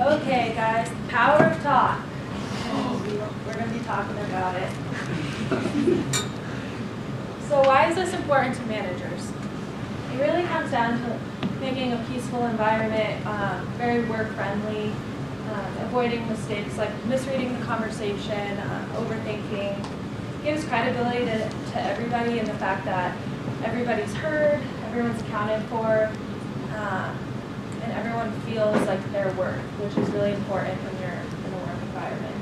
Okay, guys, power of talk. We're going to be talking about it. So why is this important to managers? It really comes down to making a peaceful environment, very work-friendly, avoiding mistakes like misreading the conversation, overthinking. It gives credibility to everybody in the fact that everybody's heard, everyone's accounted for, and everyone feels like their worth, which is really important when you're in a work environment.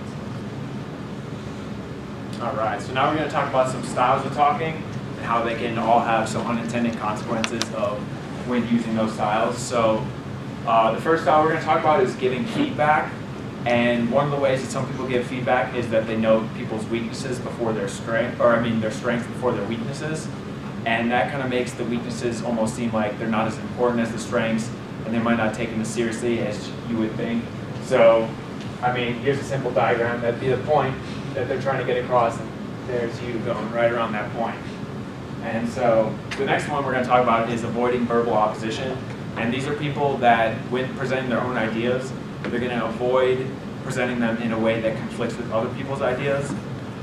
All right, so now we're going to talk about some styles of talking and how they can all have some unintended consequences of when using those styles. So the first style we're going to talk about is giving feedback. And one of the ways that some people give feedback is that they know people's weaknesses before their strength, their strengths before their weaknesses. And that kind of makes the weaknesses almost seem like they're not as important as the strengths, and they might not take them as seriously as you would think. So, I mean, here's a simple diagram. That'd be the point that they're trying to get across, and there's you going right around that point. And so the next one we're going to talk about is avoiding verbal opposition. And these are people that, when presenting their own ideas, they're going to avoid presenting them in a way that conflicts with other people's ideas.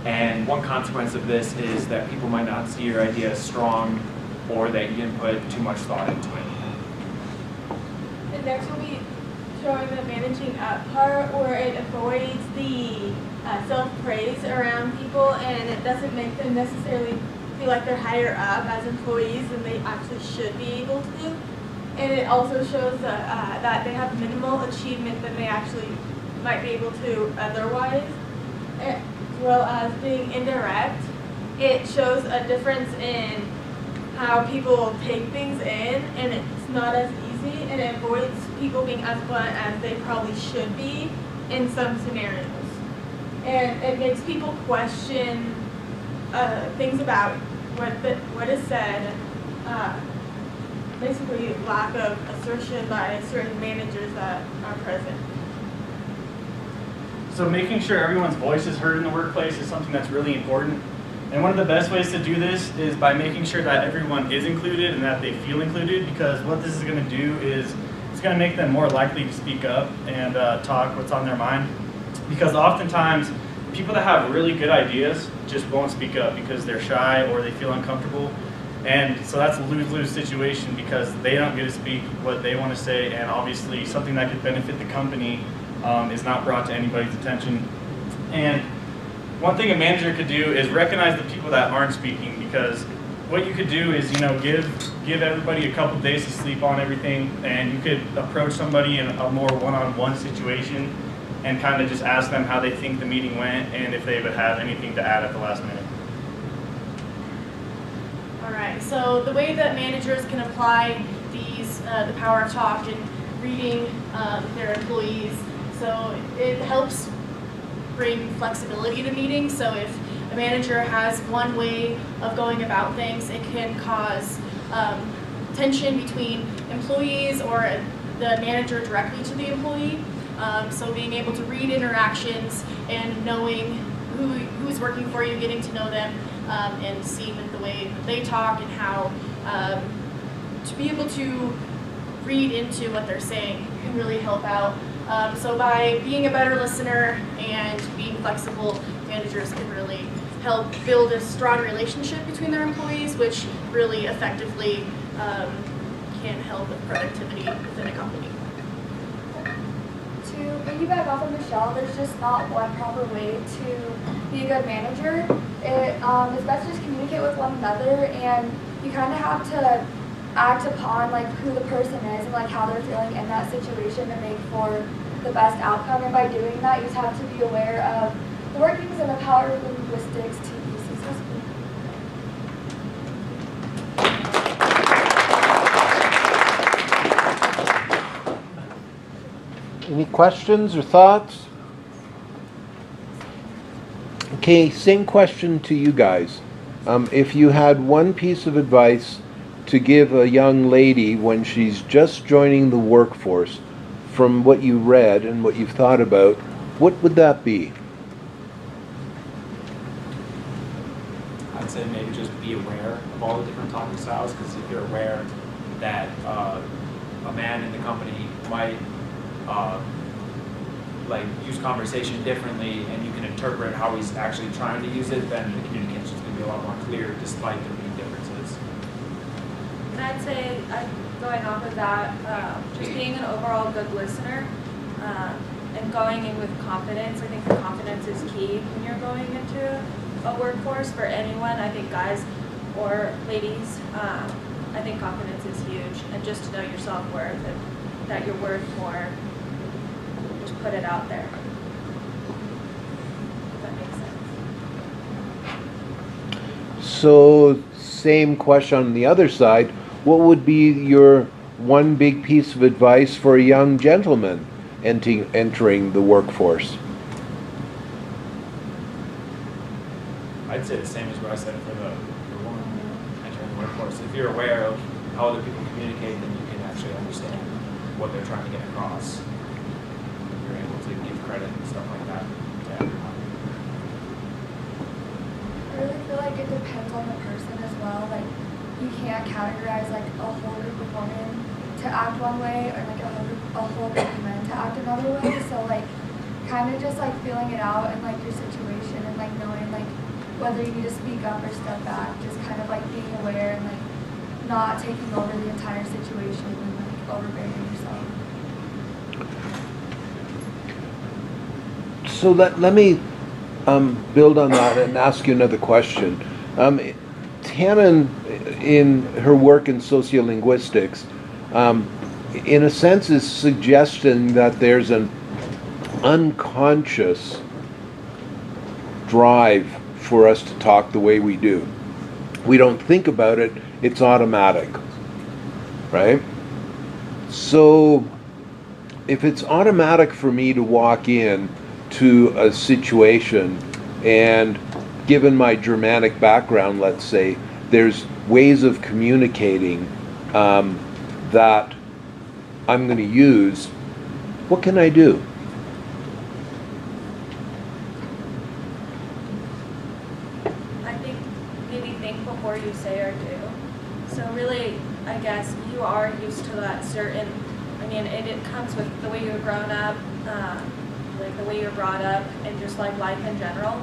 And one consequence of this is that people might not see your idea as strong, or that you didn't put too much thought into it. And next will be showing the managing up part, where it avoids the self-praise around people, and it doesn't make them necessarily feel like they're higher up as employees than they actually should be able to. And it also shows that they have minimal achievement than they actually might be able to otherwise. As well as being indirect, it shows a difference in how people take things in, and it's not as easy, and it avoids people being as blunt as they probably should be in some scenarios. And it makes people question things about what is said, basically lack of assertion by certain managers that are present. So making sure everyone's voice is heard in the workplace is something that's really important. And one of the best ways to do this is by making sure that everyone is included and that they feel included, because what this is going to do is it's going to make them more likely to speak up and talk what's on their mind. Because oftentimes, people that have really good ideas just won't speak up because they're shy or they feel uncomfortable. And so that's a lose-lose situation, because they don't get to speak what they want to say, and obviously something that could benefit the company is not brought to anybody's attention. And one thing a manager could do is recognize the people that aren't speaking, because what you could do is, give everybody a couple days to sleep on everything, and you could approach somebody in a more one-on-one situation and kind of just ask them how they think the meeting went and if they would have anything to add at the last minute. All right, so the way that managers can apply these, the power of talk and reading their employees, so it helps bring flexibility to meetings. So if a manager has one way of going about things, it can cause tension between employees or the manager directly to the employee. So being able to read interactions and knowing who's working for you, getting to know them, and seeing the way that they talk and how to be able to read into what they're saying can really help out. So by being a better listener and being flexible, managers can really help build a strong relationship between their employees, which really effectively can help with productivity within a company. To piggyback off of Michelle, there's just not one proper way to be a good manager. It's best to just communicate with one another, and you kind of have to act upon who the person is and how they're feeling in that situation to make for the best outcome. And by doing that, you just have to be aware of the workings and the power of linguistics to be successful. Any questions or thoughts? Okay, same question to you guys. If you had one piece of advice to give a young lady when she's just joining the workforce, from what you read and what you've thought about, what would that be? I'd say maybe just be aware of all the different talking styles, because if you're aware that a man in the company might like use conversation differently, and you can interpret how he's actually trying to use it, then the communication is going to be a lot more clear despite there being differences. And I'd say, going off of that, just being an overall good listener and going in with confidence. I think confidence is key when you're going into a workforce for anyone. I think guys or ladies, I think confidence is huge. And just to know your self-worth and that you're worth more, just put it out there. If that makes sense. So, same question on the other side. What would be your one big piece of advice for a young gentleman entering the workforce? I'd say the same as what I said for the woman entering the workforce. If you're aware of how other people communicate, then you can actually understand what they're trying to get across. You're able to give credit and stuff like that to everyone. I really feel like it depends on the person as well. Like, you can't categorize like a whole group of women to act one way, or like a whole group of men to act another way. So like, kind of just like feeling it out and like your situation and like knowing like whether you need to speak up or step back. Just kind of like being aware and like not taking over the entire situation and like overbearing yourself. So let me build on that and ask you another question. Tannen, in her work in sociolinguistics, in a sense is suggesting that there's an unconscious drive for us to talk the way we do. We don't think about it, it's automatic, right? So if it's automatic for me to walk in to a situation, and given my Germanic background, let's say, there's ways of communicating that I'm going to use, what can I do? I think maybe think before you say or do. So really, I guess you are used to that certain, I mean, it comes with the way you're grown up, like the way you're brought up, and just like life in general.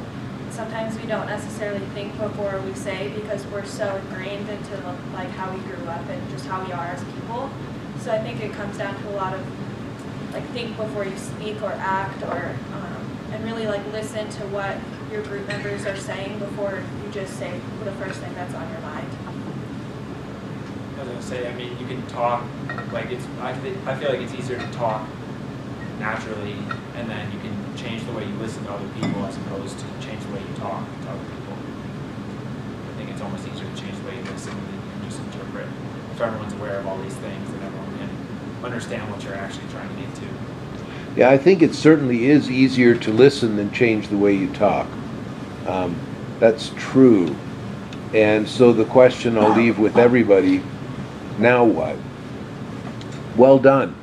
Sometimes we don't necessarily think before we say, because we're so ingrained into like how we grew up and just how we are as people. So I think it comes down to a lot of like think before you speak or act, or and really like listen to what your group members are saying before you just say the first thing that's on your mind. I was gonna say, I mean, you can talk like I feel like it's easier to talk naturally, and then you can change the way you listen to other people as opposed to change the way you talk to other people. I think it's almost easier to change the way you listen than you can just interpret. If everyone's aware of all these things, then everyone can understand what you're actually trying to get to. Yeah, I think it certainly is easier to listen than change the way you talk. That's true. And so the question I'll leave with everybody, now what? Well done.